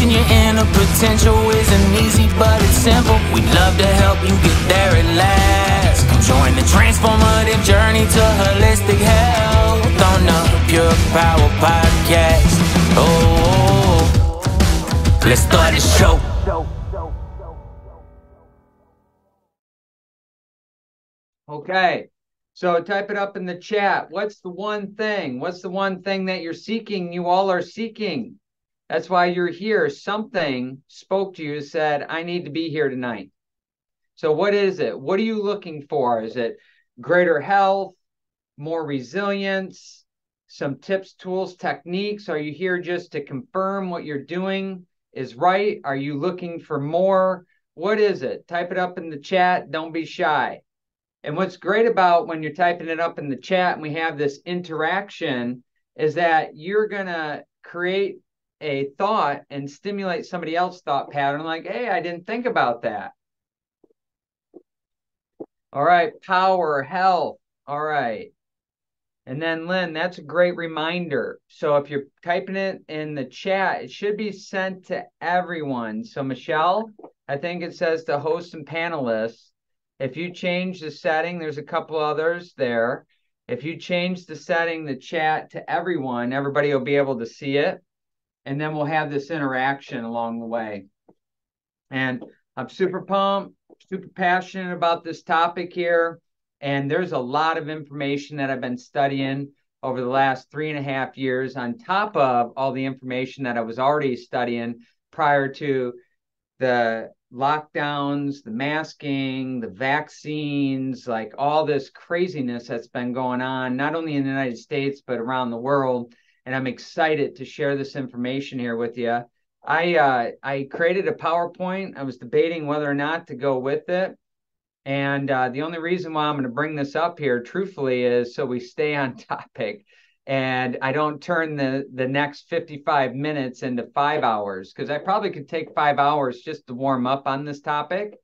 Unleashing your inner potential isn't easy, but it's simple. We'd love to help you get there at last. Come join the transformative journey to holistic health on the Pure Power Podcast. Oh, let's start the show. Okay, so type it up in the chat. What's the one thing? What's the one thing that you're seeking? You all are seeking. That's why you're here. Something spoke to you, said, I need to be here tonight. So what is it? What are you looking for? Is it greater health, more resilience, some tips, tools, techniques? Are you here just to confirm what you're doing is right? Are you looking for more? What is it? Type it up in the chat. Don't be shy. And what's great about when you're typing it up in the chat and we have this interaction is that you're going to create a thought and stimulate somebody else's thought pattern like, hey, I didn't think about that. All right, power, health. All right. And then Lynn, that's a great reminder. So if you're typing it in the chat, it should be sent to everyone. So Michelle, I think it says to host and panelists. If you change the setting, there's a couple others there. If you change the setting, the chat to everyone, everybody will be able to see it. And then we'll have this interaction along the way. And I'm super pumped, super passionate about this topic here. And there's a lot of information that I've been studying over the last 3.5 years on top of all the information that I was already studying prior to the lockdowns, the masking, the vaccines, like all this craziness that's been going on, not only in the United States, but around the world. And I'm excited to share this information here with you. I created a PowerPoint. I was debating whether or not to go with it. And the only reason why I'm going to bring this up here, truthfully, is so we stay on topic and I don't turn the next 55 minutes into 5 hours, because I probably could take 5 hours just to warm up on this topic.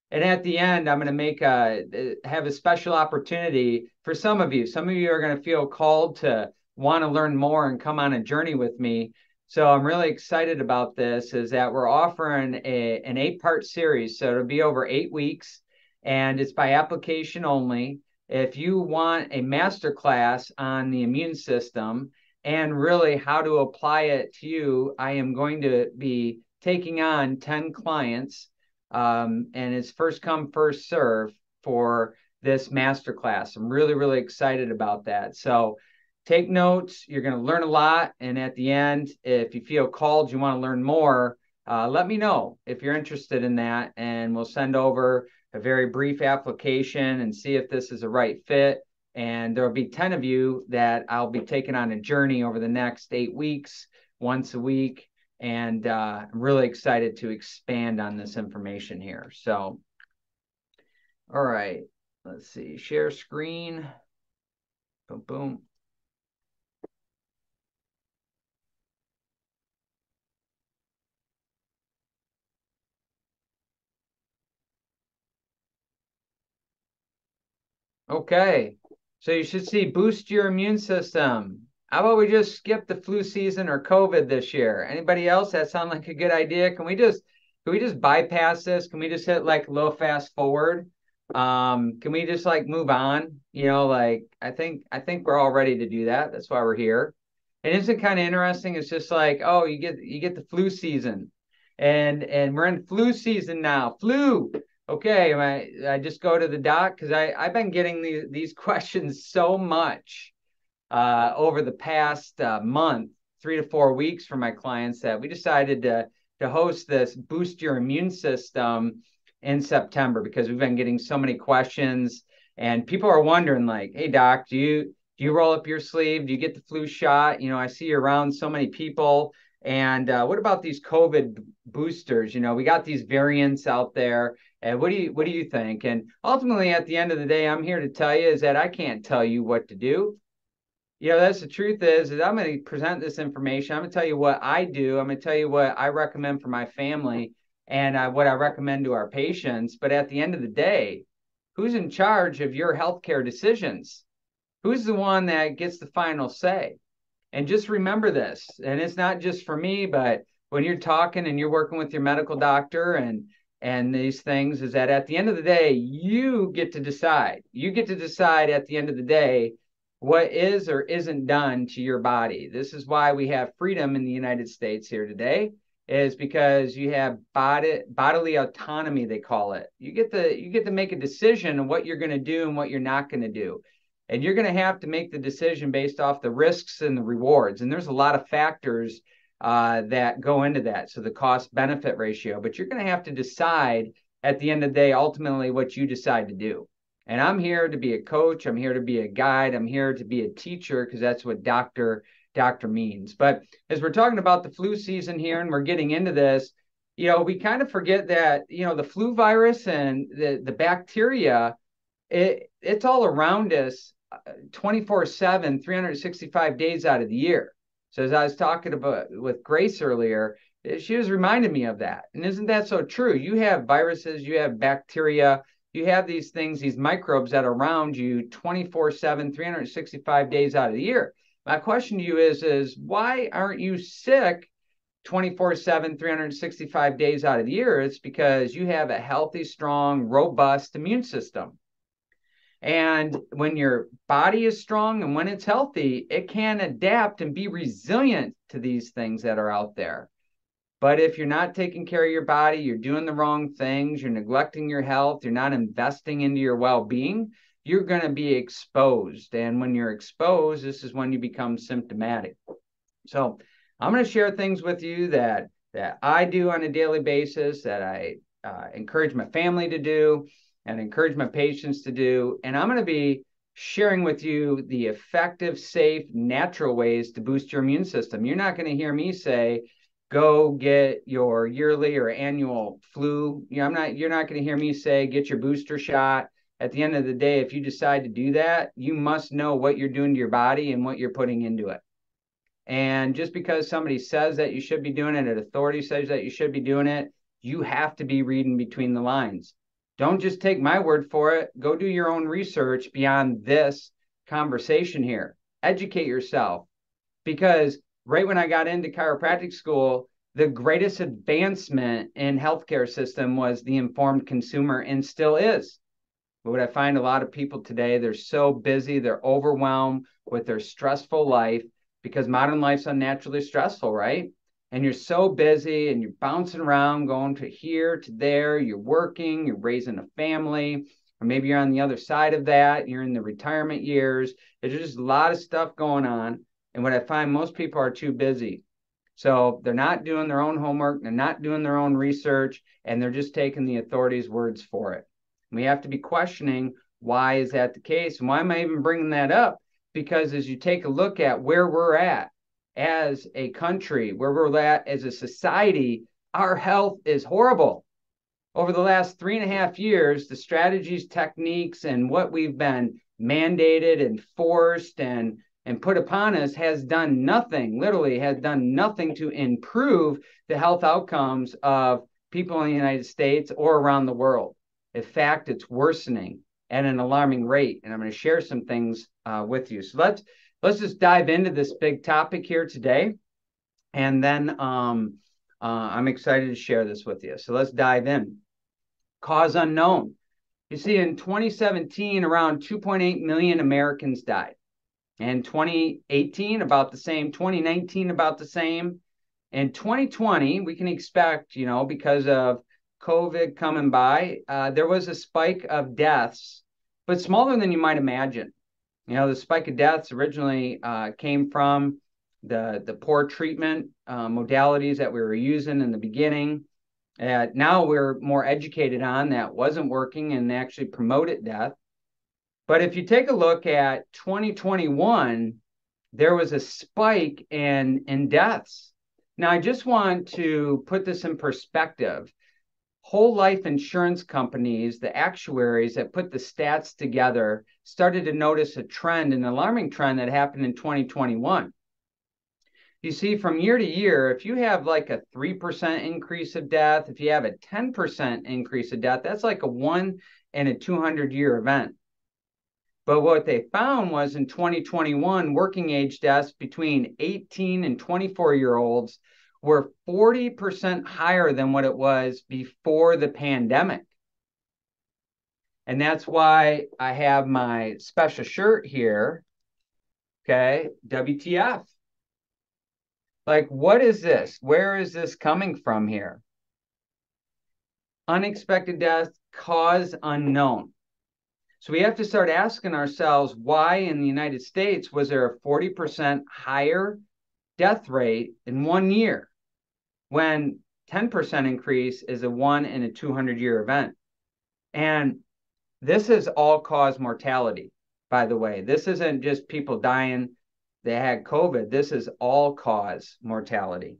And at the end, I'm going to have a special opportunity for some of you. Some of you are going to feel called to want to learn more and come on a journey with me. So I'm really excited about this, is that we're offering an 8-part series. So it'll be over 8 weeks, and it's by application only. If you want a masterclass on the immune system and really how to apply it to you, I am going to be taking on 10 clients, and it's first come, first serve for this masterclass. I'm really, really excited about that. So take notes. You're going to learn a lot. And at the end, if you feel called, you want to learn more, let me know if you're interested in that. And we'll send over a very brief application and see if this is a right fit. And there'll be 10 of you that I'll be taking on a journey over the next 8 weeks, once a week. And I'm really excited to expand on this information here. So, all right, let's see, share screen. Boom, boom. Okay, so you should see boost your immune system. How about we just skip the flu season or COVID this year? Anybody else? That sound like a good idea? Can we just bypass this? Can we just hit like low fast forward? Can we just like move on? You know, like I think we're all ready to do that. That's why we're here. And isn't it kind of interesting? It's just like, oh, you get the flu season, and we're in flu season now. Flu. Okay, I just go to the doc because I've been getting these questions so much over the past month, 3 to 4 weeks from my clients, that we decided to host this Boost Your Immune System in September, because we've been getting so many questions and people are wondering like, hey doc, do you roll up your sleeve? Do you get the flu shot? You know, I see you around so many people. And what about these COVID boosters? You know, we got these variants out there. And what do you think? And ultimately, at the end of the day, I'm here to tell you is that I can't tell you what to do. You know, that's the truth is I'm going to present this information. I'm going to tell you what I do. I'm going to tell you what I recommend for my family and what I recommend to our patients. But at the end of the day, who's in charge of your healthcare decisions? Who's the one that gets the final say? And just remember this, and it's not just for me, but when you're talking and you're working with your medical doctor and these things, is that at the end of the day, you get to decide. You get to decide at the end of the day what is or isn't done to your body. This is why we have freedom in the United States here today, is because you have bodily autonomy, they call it. You get to make a decision on what you're going to do and what you're not going to do. And you're going to have to make the decision based off the risks and the rewards. And there's a lot of factors that go into that. So the cost benefit ratio, but you're going to have to decide at the end of the day, ultimately, what you decide to do. And I'm here to be a coach. I'm here to be a guide. I'm here to be a teacher, because that's what doctor means. But as we're talking about the flu season here and we're getting into this, we kind of forget that, the flu virus and the bacteria, it's all around us 24/7, 365 days out of the year. So as I was talking about with Grace earlier, she was reminding me of that. And isn't that so true? You have viruses, you have bacteria, you have these things, these microbes that are around you 24/7, 365 days out of the year. My question to you is why aren't you sick 24/7, 365 days out of the year? It's because you have a healthy, strong, robust immune system. And when your body is strong and when it's healthy, it can adapt and be resilient to these things that are out there. But if you're not taking care of your body, you're doing the wrong things, you're neglecting your health, you're not investing into your well-being, you're going to be exposed. And when you're exposed, this is when you become symptomatic. So I'm going to share things with you that I do on a daily basis, that I encourage my family to do and encourage my patients to do. And I'm going to be sharing with you the effective, safe, natural ways to boost your immune system. You're not going to hear me say, go get your yearly or annual flu. You're not going to hear me say, get your booster shot. At the end of the day, if you decide to do that, you must know what you're doing to your body and what you're putting into it. And just because somebody says that you should be doing it, an authority says that you should be doing it, you have to be reading between the lines. Don't just take my word for it. Go do your own research beyond this conversation here. Educate yourself. Because right when I got into chiropractic school, the greatest advancement in healthcare system was the informed consumer, and still is. But what I find a lot of people today, they're so busy, they're overwhelmed with their stressful life, because modern life's unnaturally stressful, right? And you're so busy and you're bouncing around, going to here, to there, you're working, you're raising a family, or maybe you're on the other side of that, you're in the retirement years. There's just a lot of stuff going on. And what I find, most people are too busy. So they're not doing their own homework, they're not doing their own research, and they're just taking the authorities' words for it. We have to be questioning, why is that the case? And why am I even bringing that up? Because as you take a look at where we're at as a country, where we're at as a society, our health is horrible. Over the last 3.5 years, the strategies, techniques, and what we've been mandated and forced and put upon us has done nothing, literally has done nothing to improve the health outcomes of people in the United States or around the world. In fact, it's worsening at an alarming rate. And I'm going to share some things with you. So let's just dive into this big topic here today. And then I'm excited to share this with you. So let's dive in. Cause unknown. You see, in 2017, around 2.8 million Americans died. In 2018, about the same. 2019, about the same. In 2020, we can expect, because of COVID coming by, there was a spike of deaths, but smaller than you might imagine. The spike of deaths originally came from the poor treatment modalities that we were using in the beginning. Now we're more educated on that wasn't working and actually promoted death. But if you take a look at 2021, there was a spike in deaths. Now, I just want to put this in perspective. Whole life insurance companies, the actuaries that put the stats together, started to notice a trend, an alarming trend that happened in 2021. You see, from year to year, if you have like a 3% increase of death, if you have a 10% increase of death, that's like a 1 in a 200-year event. But what they found was in 2021, working age deaths between 18 and 24-year-olds were 40% higher than what it was before the pandemic. And that's why I have my special shirt here. Okay, WTF. Like, what is this? Where is this coming from here? Unexpected death, cause unknown. So we have to start asking ourselves, why in the United States was there a 40% higher death rate in 1 year when 10% increase is a 1 in a 200-year event? And this is all-cause mortality, by the way. This isn't just people dying, they had COVID. This is all-cause mortality.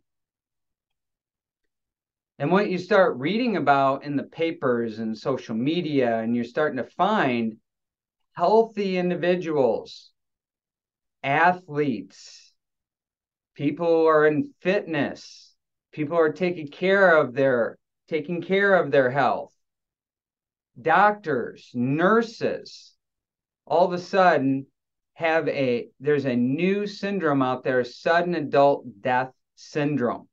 And what you start reading about in the papers and social media, and you're starting to find healthy individuals, athletes, people who are in fitness, people who are taking care of their health, doctors, nurses, all of a sudden there's a new syndrome out there, sudden adult death syndrome.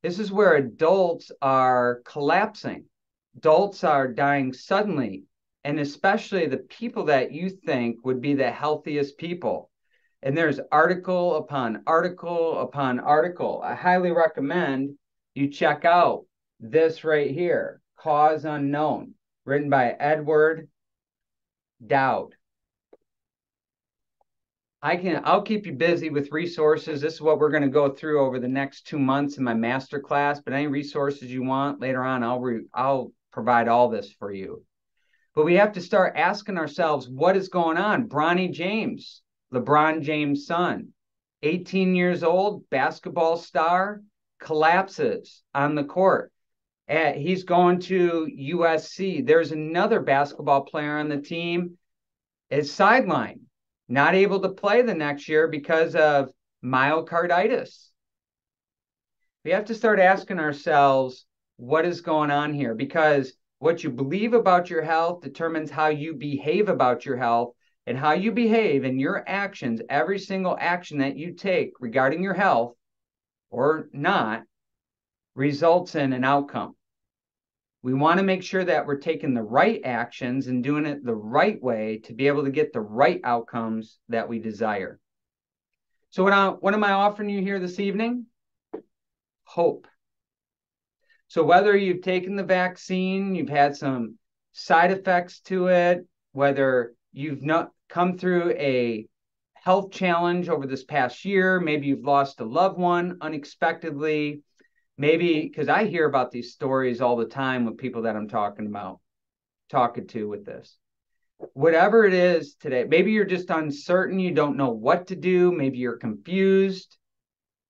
This is where adults are collapsing. Adults are dying suddenly, and especially the people that you think would be the healthiest people. And there's article upon article upon article. I highly recommend you check out this right here, Cause Unknown, written by Edward Dowd. I'll keep you busy with resources. This is what we're going to go through over the next 2 months in my master class. But any resources you want later on, I'll provide all this for you. But we have to start asking ourselves, what is going on? Bronny James, LeBron James' son, 18 years old, basketball star, collapses on the court. He's going to USC. There's another basketball player on the team, is sidelined, not able to play the next year because of myocarditis. We have to start asking ourselves, what is going on here? Because what you believe about your health determines how you behave about your health, and how you behave in your actions, every single action that you take regarding your health or not, results in an outcome. We want to make sure that we're taking the right actions and doing it the right way to be able to get the right outcomes that we desire. So what am I offering you here this evening? Hope. So whether you've taken the vaccine, you've had some side effects to it, whether you've not come through a health challenge over this past year, maybe you've lost a loved one unexpectedly, maybe, because I hear about these stories all the time with people that I'm talking to with this. Whatever it is today, maybe you're just uncertain, you don't know what to do, maybe you're confused,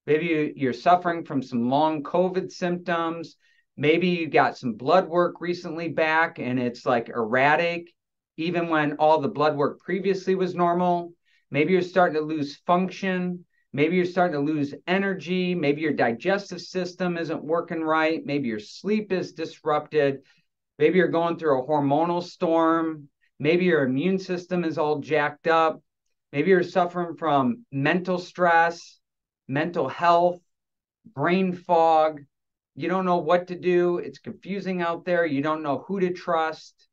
maybe you're suffering from some long COVID symptoms, maybe you got some blood work recently back and it's like erratic, even when all the blood work previously was normal. Maybe you're starting to lose function. Maybe you're starting to lose energy. Maybe your digestive system isn't working right. Maybe your sleep is disrupted. Maybe you're going through a hormonal storm. Maybe your immune system is all jacked up. Maybe you're suffering from mental stress, mental health, brain fog. You don't know what to do. It's confusing out there. You don't know who to trust.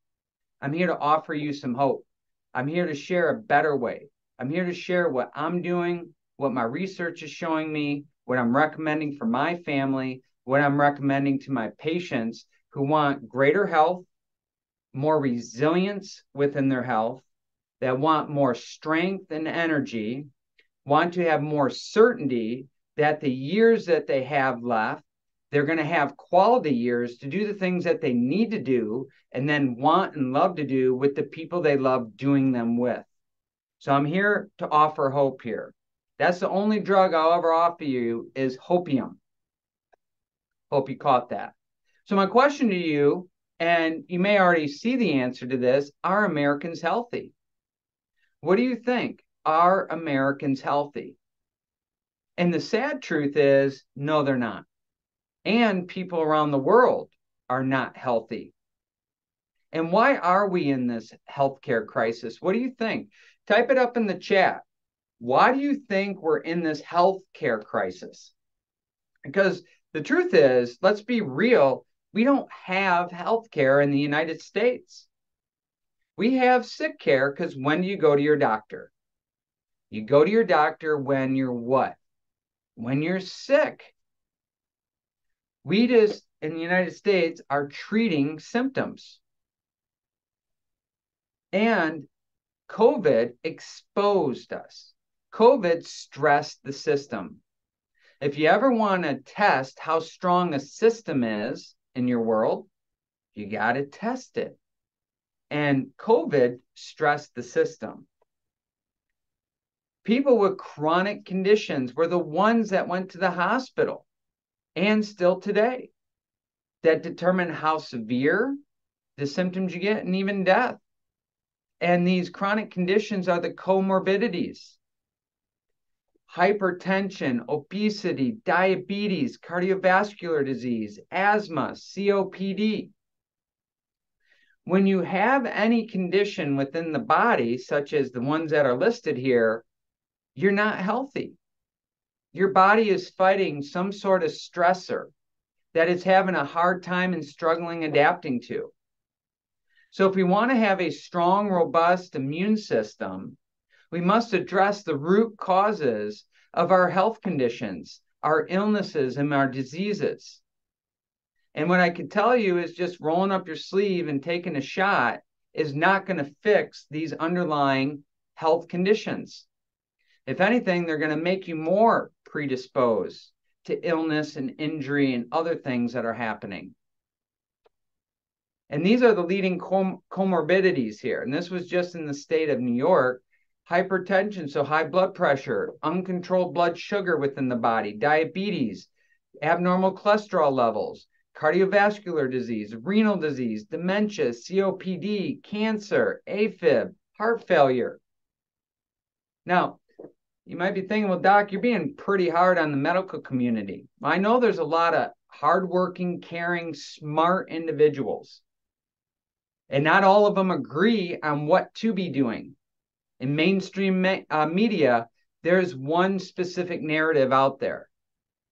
I'm here to offer you some hope. I'm here to share a better way. I'm here to share what I'm doing, what my research is showing me, what I'm recommending for my family, what I'm recommending to my patients who want greater health, more resilience within their health, that want more strength and energy, want to have more certainty that the years that they have left, they're going to have quality years to do the things that they need to do and then want and love to do with the people they love doing them with. So I'm here to offer hope here. That's the only drug I'll ever offer you is hopium. Hope you caught that. So my question to you, and you may already see the answer to this, are Americans healthy? What do you think? Are Americans healthy? And the sad truth is, no, they're not. And people around the world are not healthy. And why are we in this healthcare crisis? What do you think? Type it up in the chat. Why do you think we're in this healthcare crisis? Because the truth is, let's be real, we don't have health care in the United States. We have sick care because when do you go to your doctor? You go to your doctor when you're what? When you're sick. We just, in the United States, are treating symptoms. And COVID exposed us. COVID stressed the system. If you ever want to test how strong a system is in your world, you got to test it. And COVID stressed the system. People with chronic conditions were the ones that went to the hospital, and still today, that determine how severe the symptoms you get and even death. And these chronic conditions are the comorbidities: hypertension, obesity, diabetes, cardiovascular disease, asthma, COPD. When you have any condition within the body, such as the ones that are listed here, you're not healthy. Your body is fighting some sort of stressor that it's having a hard time and struggling adapting to. So if we want to have a strong, robust immune system, we must address the root causes of our health conditions, our illnesses, and our diseases. And what I can tell you is just rolling up your sleeve and taking a shot is not going to fix these underlying health conditions. If anything, they're going to make you more predisposed to illness and injury and other things that are happening. And these are the leading comorbidities here. And this was just in the state of New York. Hypertension, so high blood pressure, uncontrolled blood sugar within the body, diabetes, abnormal cholesterol levels, cardiovascular disease, renal disease, dementia, COPD, cancer, AFib, heart failure. Now, you might be thinking, well, Doc, you're being pretty hard on the medical community. I know there's a lot of hardworking, caring, smart individuals, and not all of them agree on what to be doing. In mainstream media, there's one specific narrative out there.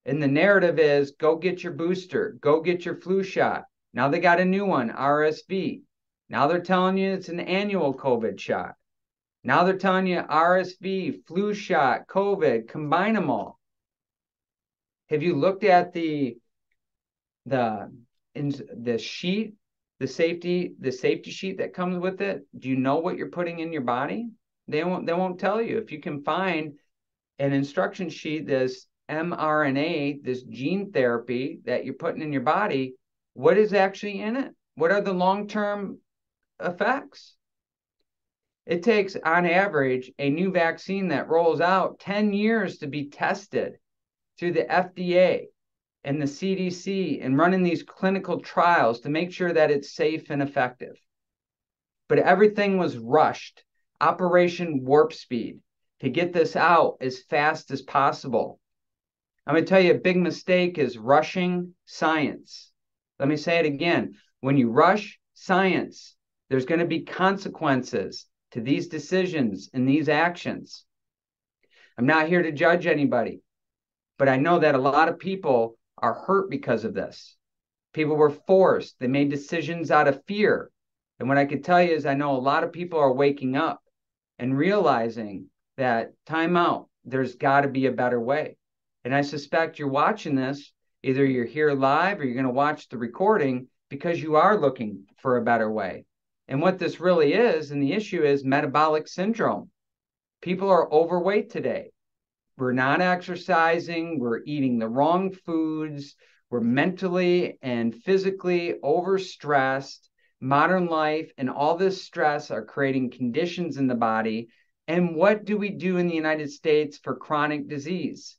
And the narrative is, go get your booster, go get your flu shot. Now they got a new one, RSV. Now they're telling you it's an annual COVID shot. Now they're telling you RSV, flu shot, COVID, combine them all. Have you looked at the sheet, the safety sheet that comes with it? Do you know what you're putting in your body? They won't tell you. If you can find an instruction sheet, this mRNA, this gene therapy that you're putting in your body, what is actually in it? What are the long-term effects? It takes, on average, a new vaccine that rolls out 10 years to be tested through the FDA and the CDC and running these clinical trials to make sure that it's safe and effective. But everything was rushed, Operation Warp Speed, to get this out as fast as possible. I'm going to tell you a big mistake is rushing science. Let me say it again. When you rush science, there's going to be consequences to these decisions and these actions. I'm not here to judge anybody, but I know that a lot of people are hurt because of this. People were forced. They made decisions out of fear. And what I can tell you is I know a lot of people are waking up and realizing that time out, there's got to be a better way. And I suspect you're watching this, either you're here live or you're going to watch the recording because you are looking for a better way. And what this really is, and the issue is metabolic syndrome. People are overweight today. We're not exercising. We're eating the wrong foods. We're mentally and physically overstressed. Modern life and all this stress are creating conditions in the body. And what do we do in the United States for chronic disease?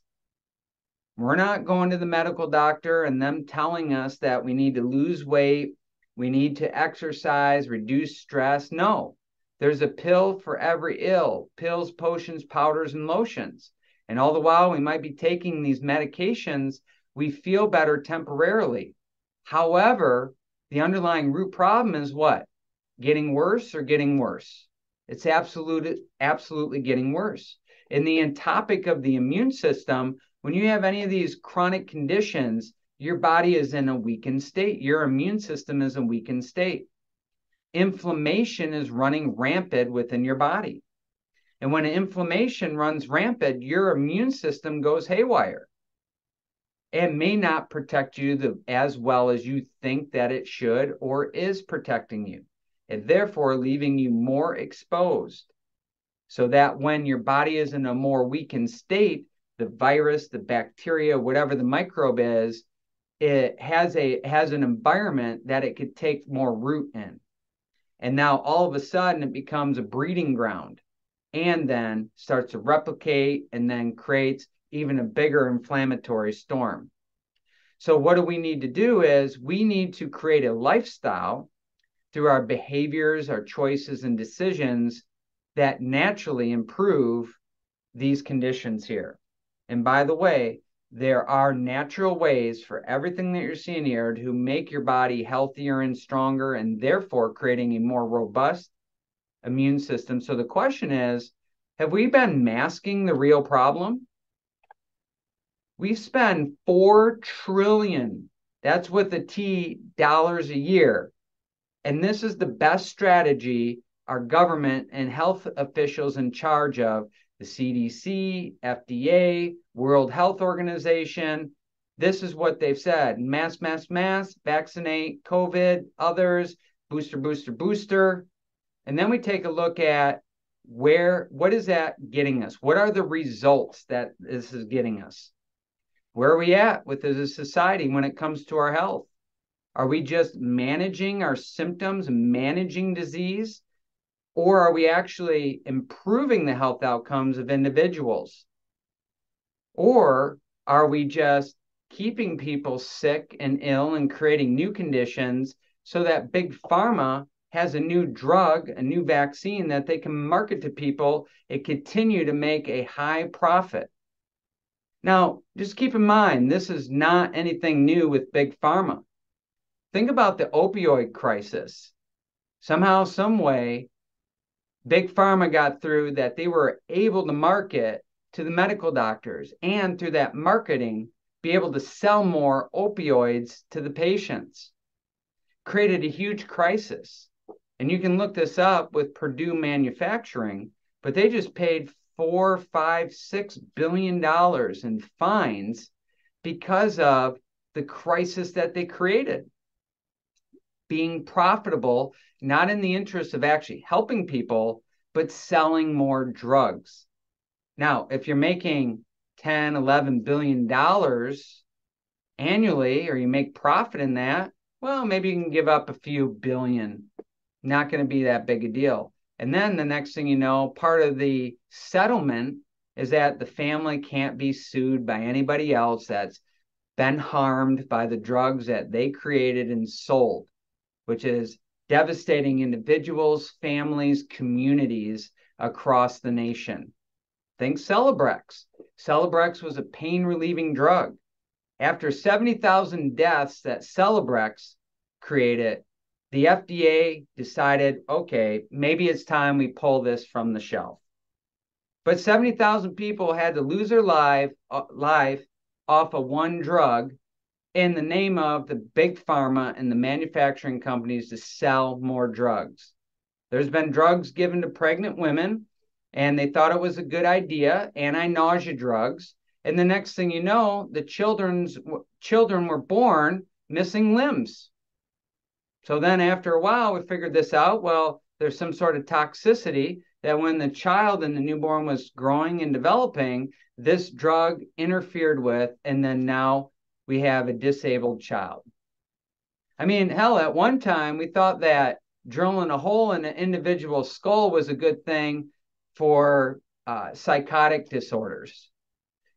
We're not going to the medical doctor and them telling us that we need to lose weight, we need to exercise, reduce stress. No, there's a pill for every ill, pills, potions, powders, and lotions. And all the while we might be taking these medications, we feel better temporarily. However, the underlying root problem is what? Getting worse or getting worse? It's absolutely getting worse. In the topic of the immune system, When you have any of these chronic conditions, your body is in a weakened state. Your immune system is in a weakened state. Inflammation is running rampant within your body. And when inflammation runs rampant, your immune system goes haywire. It may not protect you as well as you think that it should or is protecting you, and therefore leaving you more exposed. So that when your body is in a more weakened state, the virus, the bacteria, whatever the microbe is, it has an environment that it could take more root in. And now all of a sudden it becomes a breeding ground and then starts to replicate and then creates even a bigger inflammatory storm. So what do we need to do is we need to create a lifestyle through our behaviors, our choices, and decisions that naturally improve these conditions here. And by the way, there are natural ways for everything that you're seeing here to make your body healthier and stronger, and therefore creating a more robust immune system. So the question is, have we been masking the real problem? We spend $4 trillion, that's with a T, dollars a year. And this is the best strategy our government and health officials in charge of, the CDC, FDA, World Health Organization. This is what they've said: mask, vaccinate, COVID, others, booster. And then we take a look at what is that getting us? What are the results that this is getting us? Where are we at with as a society when it comes to our health? Are we just managing our symptoms, managing disease? Or are we actually improving the health outcomes of individuals? Or are we just keeping people sick and ill and creating new conditions so that Big Pharma has a new drug, a new vaccine that they can market to people and continue to make a high profit? Now, just keep in mind, this is not anything new with Big Pharma. Think about the opioid crisis. Somehow, some way, Big Pharma got through that they were able to market to the medical doctors, and through that marketing, be able to sell more opioids to the patients. Created a huge crisis. And you can look this up with Purdue Manufacturing, but they just paid $4, $5, $6 billion in fines because of the crisis that they created. Being profitable, not in the interest of actually helping people, but selling more drugs. Now, if you're making $10, $11 billion annually, or you make profit in that, well, maybe you can give up a few billion. Not going to be that big a deal. And then the next thing you know, part of the settlement is that the family can't be sued by anybody else that's been harmed by the drugs that they created and sold, which is devastating individuals, families, communities across the nation. Think Celebrex. Celebrex was a pain-relieving drug. After 70,000 deaths that Celebrex created, the FDA decided, okay, maybe it's time we pull this from the shelf. But 70,000 people had to lose their life off of one drug in the name of the Big Pharma and the manufacturing companies to sell more drugs. There's been drugs given to pregnant women, and they thought it was a good idea, anti-nausea drugs. And the next thing you know, the children were born missing limbs. So then after a while, we figured this out. Well, there's some sort of toxicity that when the child and the newborn was growing and developing, this drug interfered with, and then now we have a disabled child. I mean, hell, at one time, we thought that drilling a hole in an individual's skull was a good thing for psychotic disorders.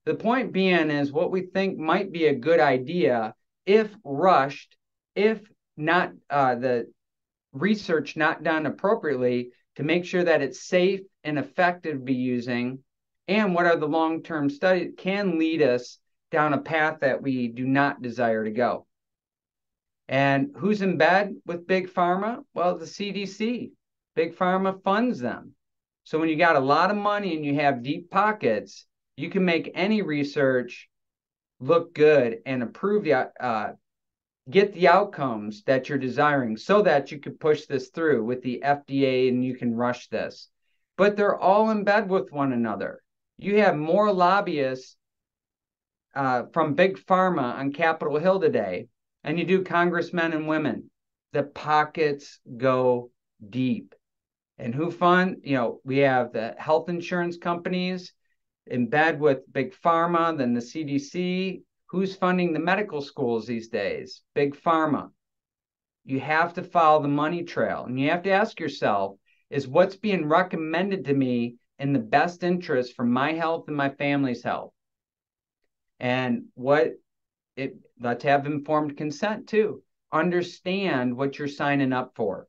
The point being is what we think might be a good idea, if rushed, if not the research not done appropriately to make sure that it's safe and effective to be using, and what are the long-term studies, can lead us down a path that we do not desire to go. And who's in bed with Big Pharma? Well, the CDC. Big Pharma funds them. So when you got a lot of money and you have deep pockets, you can make any research look good and approve get the outcomes that you're desiring so that you could push this through with the FDA and you can rush this. But they're all in bed with one another. You have more lobbyists from Big Pharma on Capitol Hill today, and you do congressmen and women. The pockets go deep. And who fund? We have the health insurance companies in bed with Big Pharma, then the CDC. Who's funding the medical schools these days? Big Pharma. You have to follow the money trail, and you have to ask yourself, is what's being recommended to me in the best interest for my health and my family's health? And let's have informed consent too. Understand what you're signing up for.